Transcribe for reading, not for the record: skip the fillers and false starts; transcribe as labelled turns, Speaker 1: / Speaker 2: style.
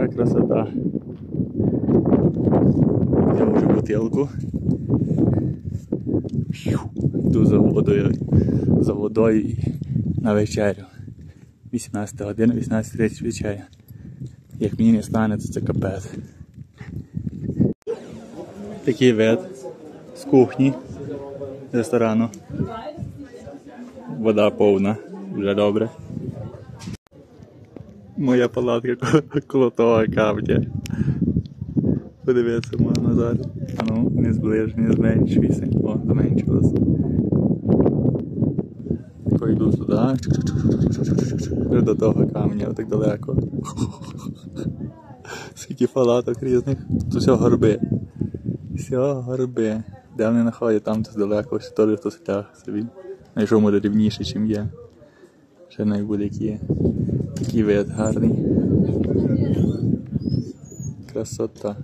Speaker 1: Яка красота. Я вже бутилку. Йду за водою і на вечерю. 18 година, 18:30 вечеря. Як мені не стане, то це капець. Такий вид з кухні ресторану. Вода повна, вже добре. Моя палатка коло того камня. Подивіться можна зараз. А ну, не зближ, не зменшуйся. О, зменшилось. Тако йду сюди. До того камня, отак далеко. Скільки палаток різних. Тут все горби. Все горби. Де вони знаходять, там десь далеко, ось теж хтось тяг собі. Знайшов може рівніше, чим є. Ще навіть буде такий вид гарний. Красота.